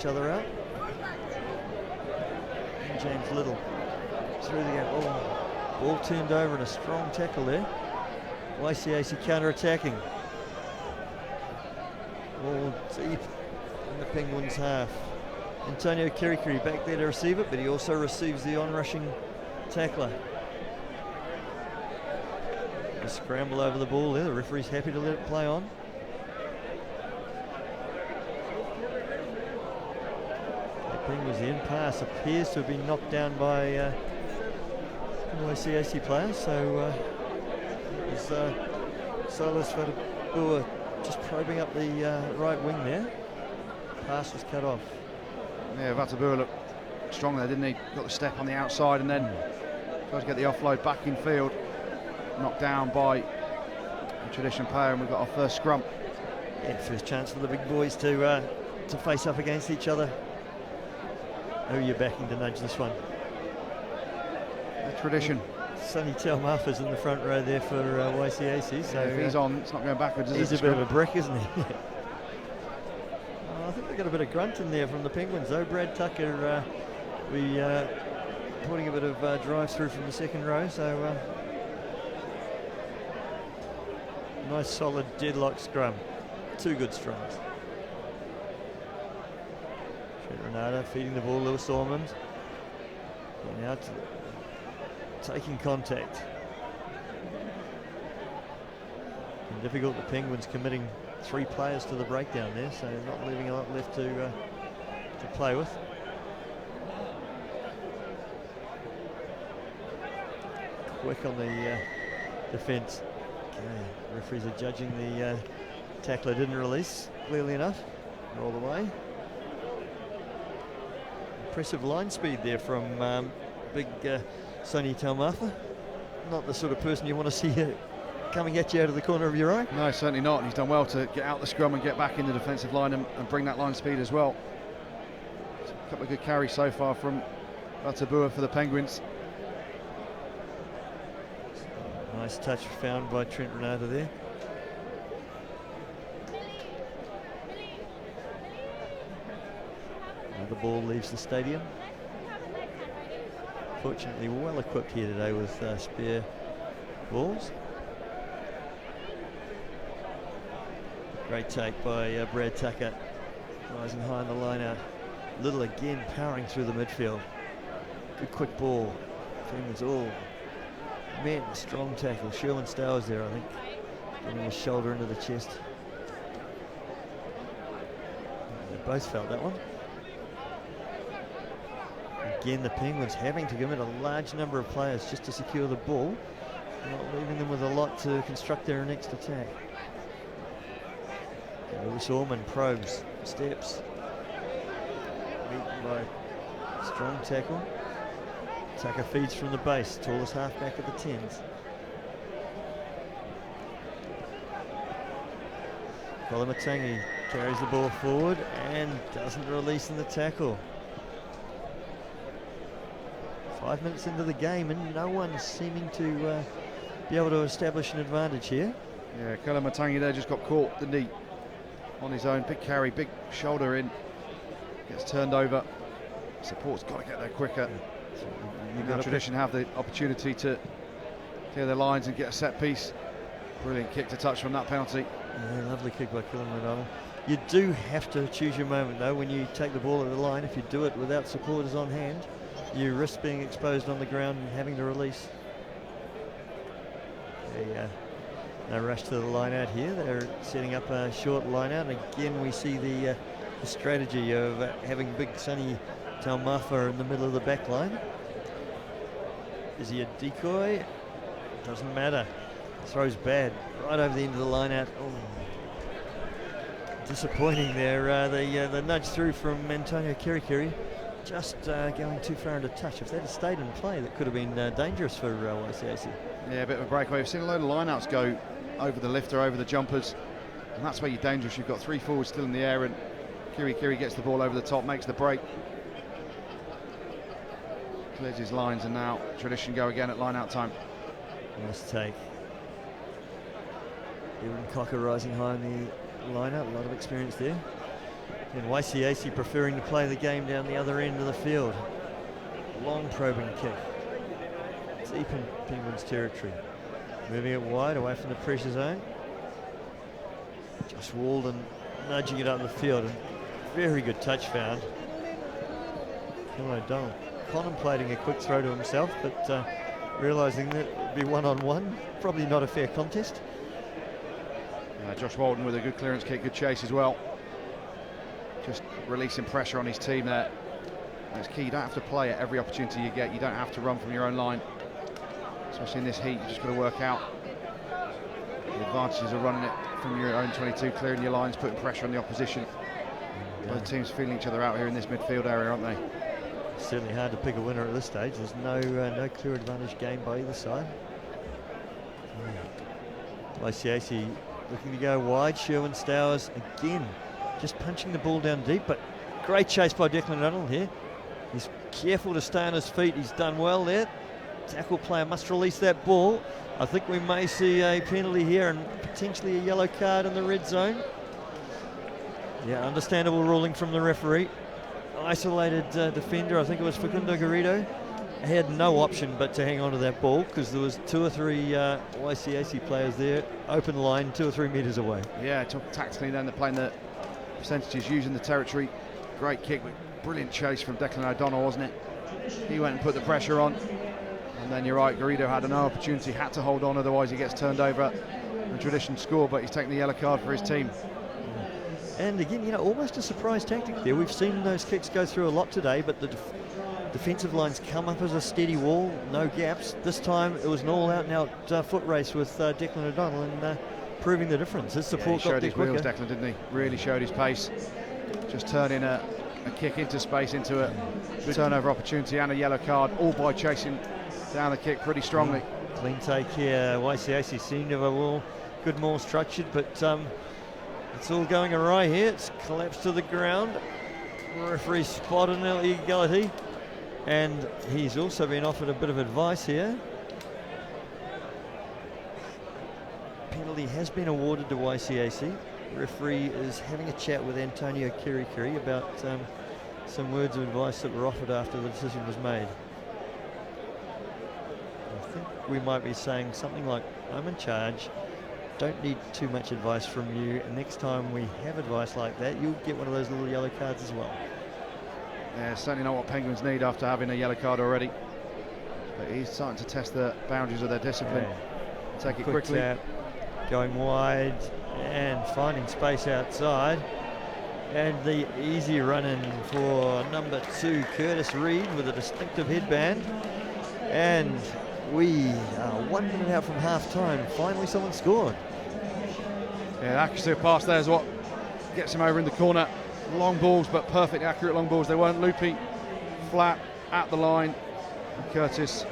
each other out. And James Little through the gap. Oh, ball turned over and a strong tackle there. YCAC counter-attacking. Ball deep in the Penguins' half. Antonio Kirikiri back there to receive it, but he also receives the on-rushing tackler. A scramble over the ball there. The referee's happy to let it play on. The Penguins' end pass appears to have been knocked down by an YCAC player, so Silas Fatabua just probing up the right wing there. Pass was cut off. Yeah, Fatabua looked strong there, didn't he? Got the step on the outside and then tried to get the offload back in field. Knocked down by a tradition player, and we've got our first scrum. Yeah, first chance for the big boys to face up against each other. Who are you backing to nudge this one? The tradition. Sonny Taumafa's in the front row there for YCAC. So if he's on, it's not going backwards, is it? He's a bit of a brick, isn't he? I think they've got a bit of grunt in there from the Penguins, though. Brad Tucker, putting a bit of drive through from the second row. So nice solid deadlock scrum. Two good scrums. Renata feeding the ball, Lewis Ormond. And out, taking contact. And difficult, the Penguins committing 3 players to the breakdown there, so not leaving a lot left to play with. Quick on the defence. Okay, referees are judging the tackler didn't release clearly enough. All the way. Impressive line speed there from big Sonny Taumafa. Not the sort of person you want to see coming at you out of the corner of your eye. No, certainly not. And he's done well to get out the scrum and get back in the defensive line and bring that line speed as well. A couple of good carries so far from Fatabua for the Penguins. Nice touch found by Trent Renata there. The ball leaves the stadium. Fortunately, well equipped here today with spare balls. Great take by Brad Tucker, rising high in the line out. Little again powering through the midfield. Good quick ball. Penguins all man, strong tackle. Sherwin Stowers there, I think, getting his shoulder into the chest. They both felt that one. Again, the Penguins having to commit a large number of players just to secure the ball, not leaving them with a lot to construct their next attack. Lewis Ormond probes, steps, beaten by strong tackle. Tucker feeds from the base, tallest halfback of the 10s. Kolomatangi carries the ball forward and doesn't release in the tackle. 5 minutes into the game and no one seeming to be able to establish an advantage here. Yeah, Kolomatangi there just got caught, didn't he? On his own, big carry, big shoulder in. Gets turned over. Support's got to get there quicker. You've got tradition have the opportunity to clear their lines and get a set piece. Brilliant kick to touch from that penalty. Yeah, lovely kick by Kolomatangi. You do have to choose your moment though when you take the ball at the line. If you do it without supporters on hand, you risk being exposed on the ground and having to release. No rush to the line out here. They're setting up a short line out. And again, we see the strategy of having big Sonny Taumafa in the middle of the back line. Is he a decoy? Doesn't matter. Throws bad right over the end of the line out. Oh, disappointing there. The nudge through from Antonio Kirikiri. Just going too far into touch. If that had stayed in play, that could have been dangerous for YCAC. Yeah, a bit of a breakaway. We've seen a load of lineouts go over the lifter, over the jumpers, and that's where you're dangerous. You've got 3 forwards still in the air, and Kirikiri gets the ball over the top, makes the break. Clears his lines, and now tradition go again at line-out time. Nice take. Ewan Cocker rising high in the line-out, a lot of experience there. And YCAC preferring to play the game down the other end of the field. Long probing kick. Deep in Penguins territory. Moving it wide away from the pressure zone. Josh Walden nudging it up the field. And very good touch found. Dylan O'Donnell contemplating a quick throw to himself, but realising that it would be one-on-one. Probably not a fair contest. Josh Walden with a good clearance kick, good chase as well. Just releasing pressure on his team there. It's key, you don't have to play at every opportunity you get. You don't have to run from your own line. Especially in this heat, you've just got to work out the advantages of running it from your own 22, clearing your lines, putting pressure on the opposition. Both teams feeling each other out here in this midfield area, aren't they? Certainly hard to pick a winner at this stage. There's no clear advantage gained by either side. YCAC looking to go wide. Sherwin Stowers again just punching the ball down deep, but great chase by Declan O'Donnell here. He's careful to stay on his feet. He's done well there. Tackle player must release that ball. I think we may see a penalty here and potentially a yellow card in the red zone. Yeah, understandable ruling from the referee. Isolated defender, I think it was Facundo Garrido. He had no option but to hang on to that ball because there was 2 or 3 YCAC players there, open line 2 or 3 metres away. Yeah, tactically then they're playing the percentages, using the territory. Great kick, but brilliant chase from Declan O'Donnell, wasn't it? He went and put the pressure on. And then you're right, Garrido had an opportunity, had to hold on, otherwise he gets turned over and tradition score, but he's taking the yellow card for his team. And again, almost a surprise tactic there. We've seen those kicks go through a lot today, but the defensive lines come up as a steady wall, no gaps. This time it was an all-out and out foot race with Declan O'Donnell and proving the difference. His support he got showed there his wheels, quicker. Declan, didn't he? Really showed his pace. Just turning a kick into space into a turnover opportunity and a yellow card, all by chasing down the kick pretty strongly. Clean take here. YCAC seem to have a good more structured, but it's all going awry here. It's collapsed to the ground. Referee spotted an illegality, and he's also been offered a bit of advice here. Penalty has been awarded to YCAC. Referee is having a chat with Antonio Kirikiri about some words of advice that were offered after the decision was made. I think we might be saying something like, I'm in charge, don't need too much advice from you, and next time we have advice like that, you'll get one of those little yellow cards as well. Yeah, certainly not what Penguins need after having a yellow card already. But he's starting to test the boundaries of their discipline. Yeah. Take it Quick quickly. tap, going wide and finding space outside. And the easy run in for number 2, Curtis Reed, with a distinctive headband. And we are 1 minute out from half time. Finally someone scored. Yeah, the accuracy of pass there is what gets him over in the corner. Long balls, but perfect, accurate long balls. They weren't loopy, flat, at the line. And Curtis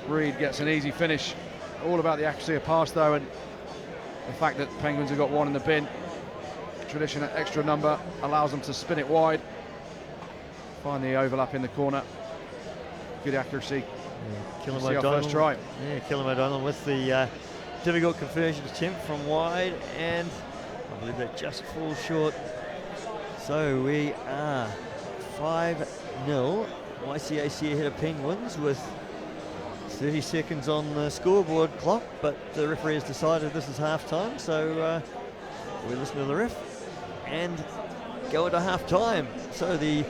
Reed gets an easy finish. All about the accuracy of pass though, and the fact that Penguins have got 1 in the bin. Tradition extra number allows them to spin it wide. Find the overlap in the corner. Good accuracy. Yeah, See our first try. Yeah, Killam O'Donnell with the difficult conversion attempt from wide, and I believe that just falls short. So we are 5-0. YCAC ahead of Penguins with 30 seconds on the scoreboard clock, but the referee has decided this is half time, so we listen to the ref and go into half time. So the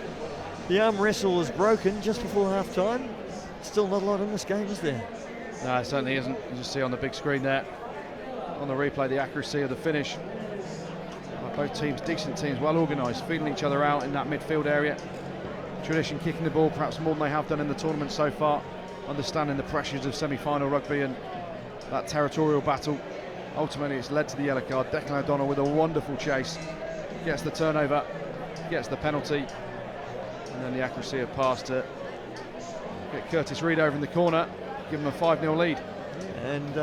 arm wrestle is broken just before half time. Still not a lot in this game, is there? No, it certainly isn't. You just see on the big screen there, on the replay, the accuracy of the finish. Both teams, decent teams, well organised, feeling each other out in that midfield area. Tradition kicking the ball perhaps more than they have done in the tournament so far, understanding the pressures of semi-final rugby and that territorial battle. Ultimately it's led to the yellow card. Declan O'Donnell with a wonderful chase, gets the turnover, gets the penalty, and then the accuracy of pass to get Curtis Reed over in the corner, give him a 5-0 lead. And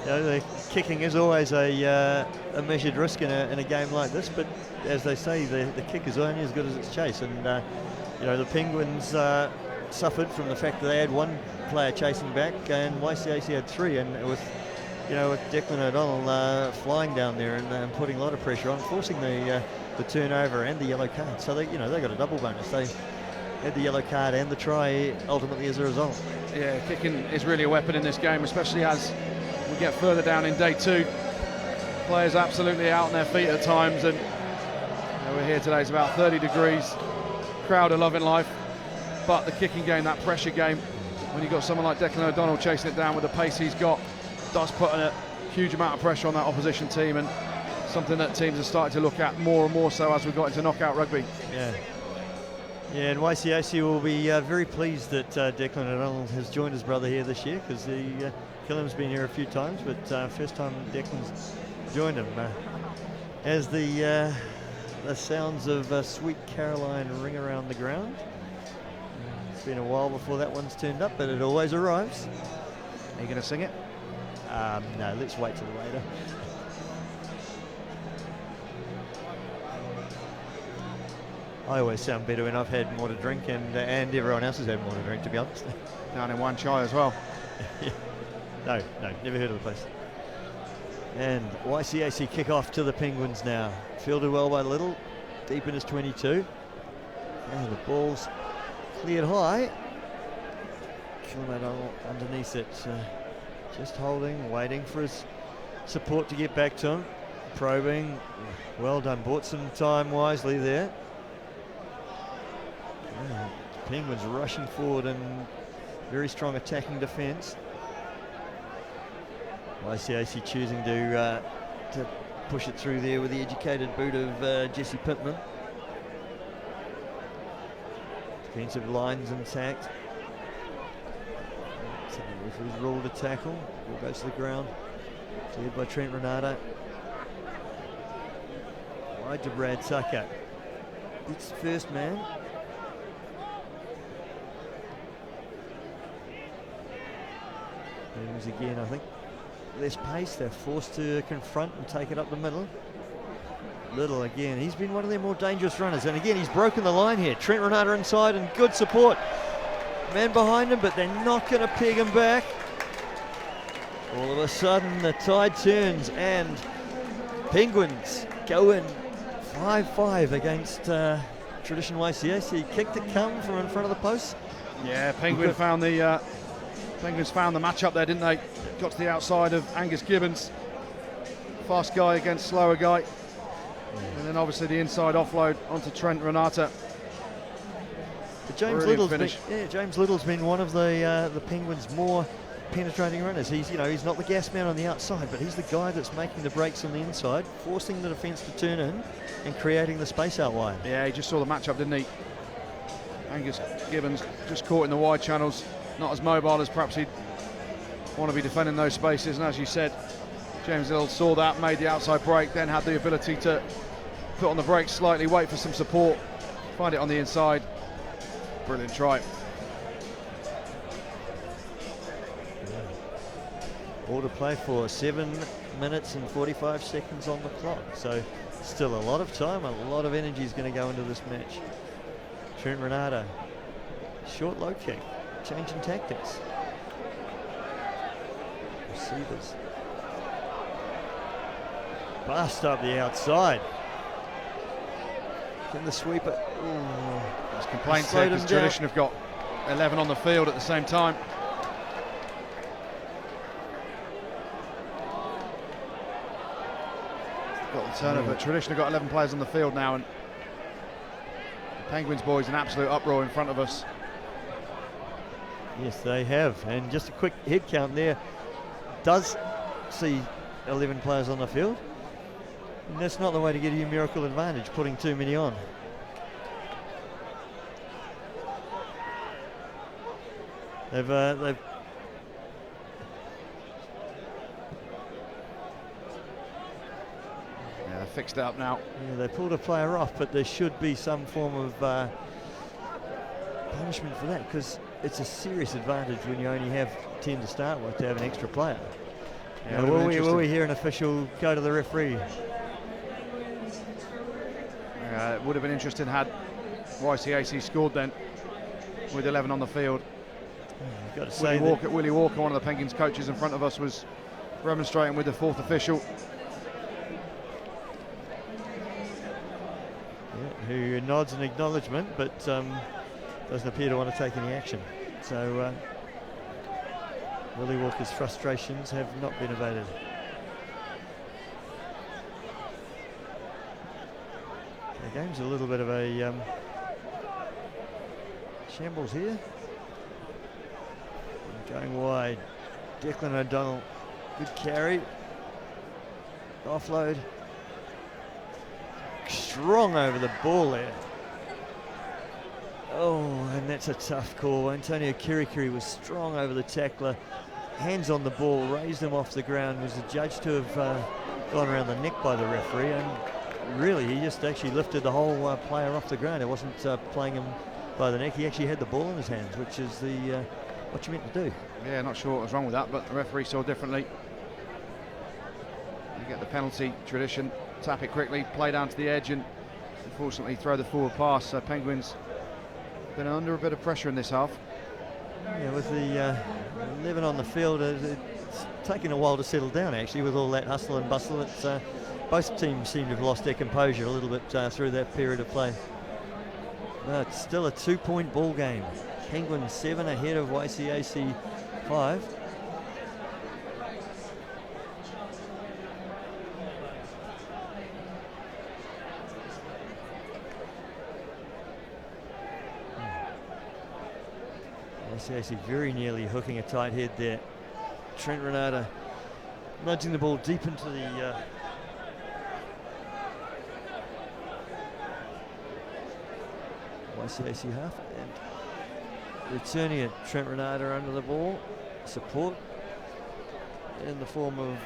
the kicking is always a measured risk in a game like this, but as they say, the kick is only as good as its chase. And the Penguins suffered from the fact that they had 1 player chasing back, and YCAC had 3, and with Declan O'Donnell flying down there and putting a lot of pressure on, forcing the the turnover and the yellow card. So they got a double bonus. They had the yellow card and the try ultimately as a result. Yeah, kicking is really a weapon in this game, especially as we get further down in day 2. Players absolutely out on their feet at times, and we're here today, it's about 30 degrees. Crowd are loving life, but the kicking game, that pressure game, when you've got someone like Declan O'Donnell chasing it down with the pace he's got, does put a huge amount of pressure on that opposition team, and something that teams are starting to look at more and more so as we got into knockout rugby. Yeah, and YCAC will be very pleased that Declan O'Donnell has joined his brother here this year, because Killam's been here a few times, but first time Declan's joined him. As the sounds of Sweet Caroline ring around the ground. It's been a while before that one's turned up, but it always arrives. Are you going to sing it? No, let's wait till later. I always sound better when I've had more to drink, and everyone else has had more to drink, to be honest. Down in one chai as well. No, never heard of the place. And YCAC kick off to the Penguins now. Fielded well by Little, deep in his 22. And the ball's cleared high. Killam underneath it. Just holding, waiting for his support to get back to him. Probing. Well done, bought some time wisely there. Penguins rushing forward and very strong attacking defence. YCAC choosing to push it through there with the educated boot of Jesse Pittman. Defensive lines intact. So the referee's ruled a tackle. Ball goes to the ground. Cleared by Trent Renato. Wide to Brad Tucker. It's the first man. Penguins again, I think. Less pace, they're forced to confront and take it up the middle. Little again, he's been one of their more dangerous runners, and again he's broken the line here. Trent Renato inside and good support. Man behind him, but they're not going to peg him back. All of a sudden the tide turns and Penguins go in 5-5 against Tradition YCAC. Kick to come from in front of the post. Yeah, Penguins found the matchup there, didn't they? Got to the outside of Angus Gibbons. Fast guy against slower guy. And then obviously the inside offload onto Trent Renato. But James Little's been one of the Penguins' more penetrating runners. He's not the gas man on the outside, but he's the guy that's making the breaks on the inside, forcing the defence to turn in and creating the space out wide. Yeah, he just saw the matchup, didn't he? Angus Gibbons just caught in the wide channels, not as mobile as perhaps he'd want to be defending those spaces, and as you said, James Little saw that, made the outside break, then had the ability to put on the brakes slightly, wait for some support, find it on the inside. Brilliant try. All to play for, 7 minutes and 45 seconds on the clock, so still a lot of time, a lot of energy is going to go into this match. Trent Renato, short low kick, changing tactics. Receivers. Bust up the outside. Can the sweeper? There's complaints here because Tradition have got 11 on the field at the same time. Got the turnover. Tradition have got 11 players on the field now, and the Penguins boys an absolute uproar in front of us. Yes, they have. And just a quick head count there. Does see 11 players on the field. And that's not the way to get a numerical advantage, putting too many on. They've fixed it up now. Yeah, they pulled a player off, but there should be some form of punishment for that, because it's a serious advantage when you only have 10 to start with to have an extra player. Yeah, will we hear an official go to the referee? It would have been interesting had YCAC scored then with 11 on the field. You've got to say Willie Walker, one of the Penguins coaches in front of us, was remonstrating with the fourth official. who nods in acknowledgement, but doesn't appear to want to take any action. So Willie Walker's frustrations have not been abated. The game's a little bit of a shambles here. Going wide, Declan O'Donnell, good carry, offload, strong over the ball there. Oh, and that's a tough call. Antonio Kirikiri was strong over the tackler, hands on the ball, raised him off the ground, was adjudged to have gone around the neck by the referee, and really he just actually lifted the whole player off the ground. It wasn't playing him by the neck, he actually had the ball in his hands, which is the what you meant to do. Yeah, not sure what was wrong with that, but the referee saw differently. You get the penalty tradition, tap it quickly, play down to the edge, and unfortunately throw the forward pass. So Penguins been under a bit of pressure in this half. Yeah, with the 11 on the field, it's taken a while to settle down actually with all that hustle and bustle. It's both teams seem to have lost their composure a little bit through that period of play. But it's still a 2-point ball game. Penguins 7 ahead of YCAC 5. YCAC very nearly hooking a tight head there. Trent Renata nudging the ball deep into the YCAC half, and returning it, Trent Renata under the ball, support in the form of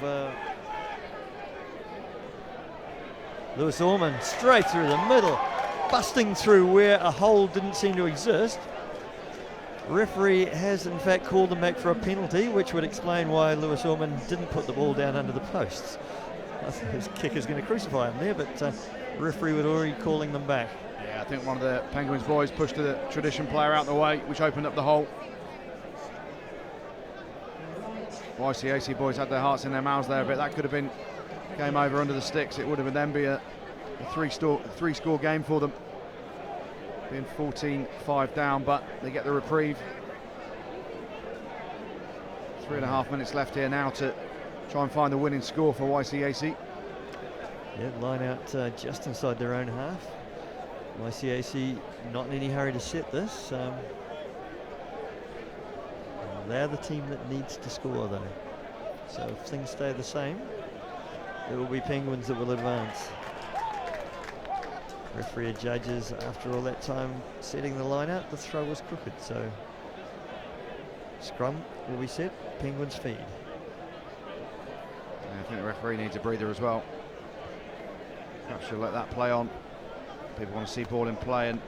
Lewis Orman, straight through the middle, busting through where a hole didn't seem to exist. Referee has in fact called them back for a penalty, which would explain why Lewis Orman didn't put the ball down under the posts. I think his kicker's going to crucify him there, but referee was already calling them back. Yeah, I think one of the Penguins boys pushed the tradition player out the way, which opened up the hole. YCAC boys had their hearts in their mouths there a bit. That could have been game over under the sticks. It would have then be a three-score game for them, being 14-5 down, but they get the reprieve. 3.5 minutes left here now to try and find the winning score for YCAC. Yeah, line out just inside their own half. YCAC not in any hurry to set this. They're the team that needs to score though. So if things stay the same, it will be Penguins that will advance. Referee judges after all that time setting the line out, the throw was crooked, so scrum will be set, Penguins feed. Yeah, I think the referee needs a breather as well. Perhaps she'll let that play on. People want to see ball in play, and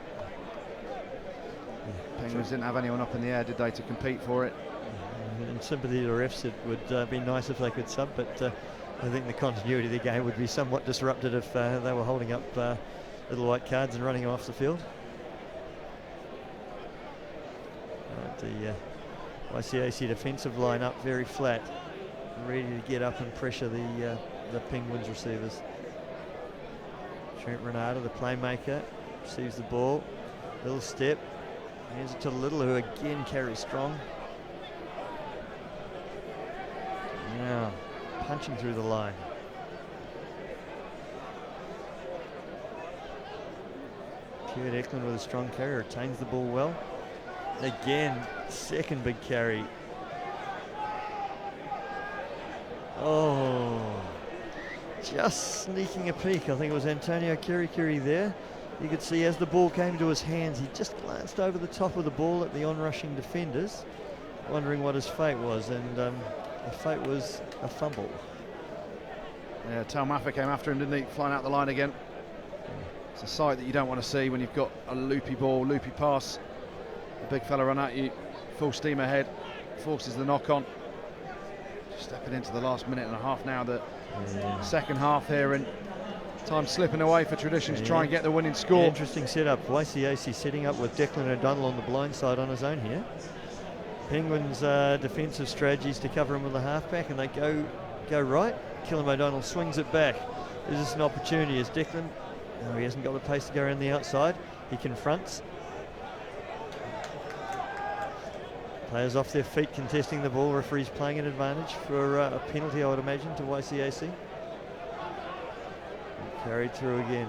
Penguins didn't have anyone up in the air, did they, to compete for it? In sympathy to the refs, it would be nice if they could sub, but I think the continuity of the game would be somewhat disrupted if they were holding up little white cards and running off the field. The YCAC defensive line up very flat, ready to get up and pressure the Penguins receivers. Trent Renata, the playmaker, receives the ball, little step, hands it to Little, who again carries strong. Now punching through the line. Kurt Eklund with a strong carry, retains the ball well. Again, second big carry. Oh, just sneaking a peek. I think it was Antonio Kirikiri there. You could see as the ball came to his hands, he just glanced over the top of the ball at the on-rushing defenders, wondering what his fate was, and the fate was a fumble. Yeah, Taumaffa came after him, didn't he? Flying out the line again. It's a sight that you don't want to see when you've got a loopy ball, loopy pass. The big fella run at you, full steam ahead, forces the knock on. Just stepping into the last minute and a half now, the second half here, and time slipping away for Tradition to try and get the winning score. Interesting setup. YCAC setting up with Declan O'Donnell on the blind side on his own here. Penguins' defensive strategies to cover him with the halfback, and they go right. Killam O'Donnell swings it back. Is this an opportunity as Declan No, he hasn't got the pace to go around the outside. He confronts. Players off their feet contesting the ball. Referees playing an advantage for a penalty, I would imagine, to YCAC. Carried through again.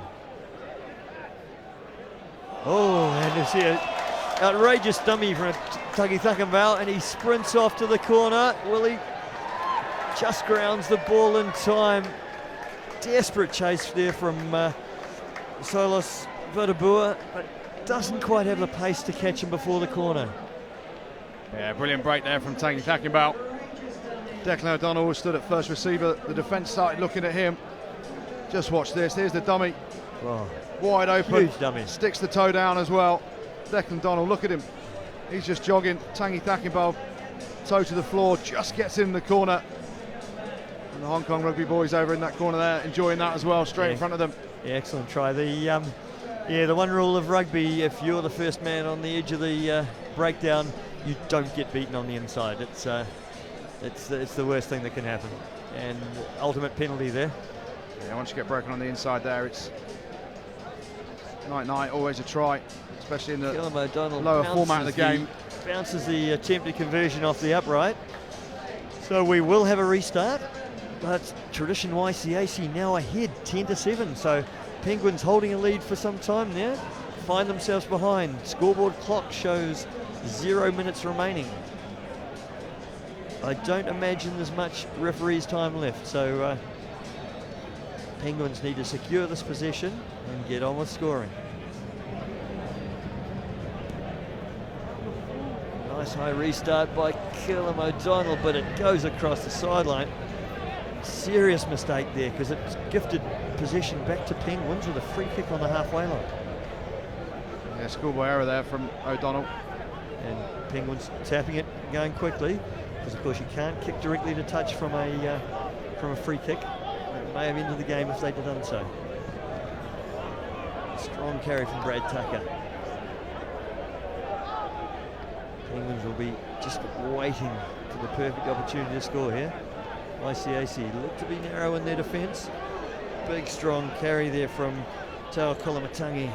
Oh, and you see an outrageous dummy from Taki Thakambau, and he sprints off to the corner. Willie just grounds the ball in time. Desperate chase there from Solos Verdabua, but doesn't quite have the pace to catch him before the corner. Yeah, brilliant break there from Taki Thakambau. Declan O'Donnell was stood at first receiver. The defence started looking at him. Just watch this. Here's the dummy. Wow. Wide open. Huge dummy. Sticks the toe down as well. Declan O'Donnell, look at him. He's just jogging. Tangi Thakambau, toe to the floor, just gets in the corner. And the Hong Kong rugby boys over in that corner there, enjoying that as well, straight in front of them. Yeah, excellent try. The one rule of rugby, if you're the first man on the edge of the breakdown, you don't get beaten on the inside. It's the worst thing that can happen. And ultimate penalty there. Yeah, once you get broken on the inside there, it's night-night, always a try, especially in the lower format of the game. Bounces the attempted conversion off the upright. So we will have a restart, but Tradition YCAC now ahead 10-7. So Penguins holding a lead for some time now, find themselves behind. Scoreboard clock shows 0 minutes remaining. I don't imagine there's much referee's time left, so Penguins need to secure this possession and get on with scoring. Nice high restart by Killam O'Donnell, but it goes across the sideline. Serious mistake there, because it's gifted possession back to Penguins with a free kick on the halfway line. Yeah, schoolboy error there from O'Donnell. And Penguins tapping it, going quickly, because of course you can't kick directly to touch from a free kick. It may have ended the game if they'd have done so. Strong carry from Brad Tucker. Penguins will be just waiting for the perfect opportunity to score here. YCAC look to be narrow in their defence. Big strong carry there from Tao Kolamatangi.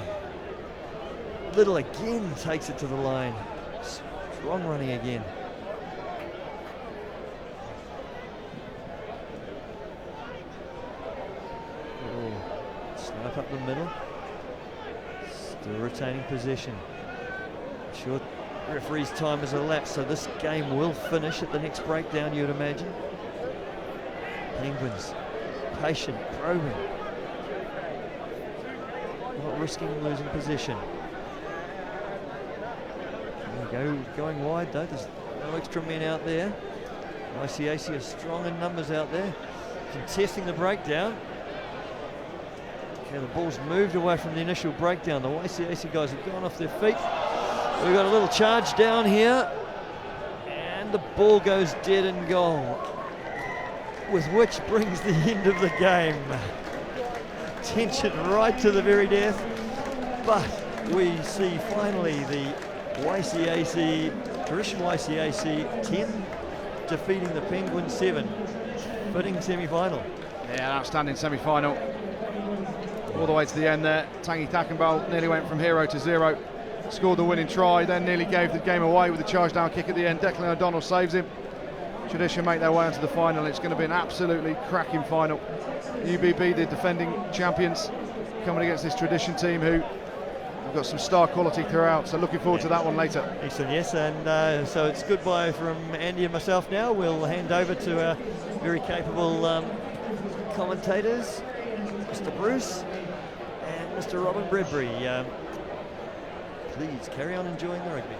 Little again takes it to the line. Strong running again. Snipe up the middle. Still retaining possession. Sure, referee's time has elapsed, so this game will finish at the next breakdown, you'd imagine. Penguins, patient, probing. Not risking losing possession. There we go, going wide though, there's no extra men out there. YCAC are strong in numbers out there, contesting the breakdown. Okay, the ball's moved away from the initial breakdown. The YCAC guys have gone off their feet. We've got a little charge down here, and the ball goes dead in goal, with which brings the end of the game. Tension right to the very death, but we see finally the YCAC, Tradition YCAC 10 defeating the Penguins 7. Fitting semi-final. Yeah, outstanding semi-final. All the way to the end there. Tangi Thakambau nearly went from 0 to 0. Scored the winning try, then nearly gave the game away with the charge down kick at the end. Declan O'Donnell saves him. Tradition make their way into the final. It's going to be an absolutely cracking final. UBB, the defending champions, coming against this Tradition team who have got some star quality throughout. So looking forward to that one later. Excellent, yes. And so it's goodbye from Andy and myself now. We'll hand over to our very capable commentators, Mr. Bruce and Mr. Robin Bradbury. Please carry on enjoying the rugby.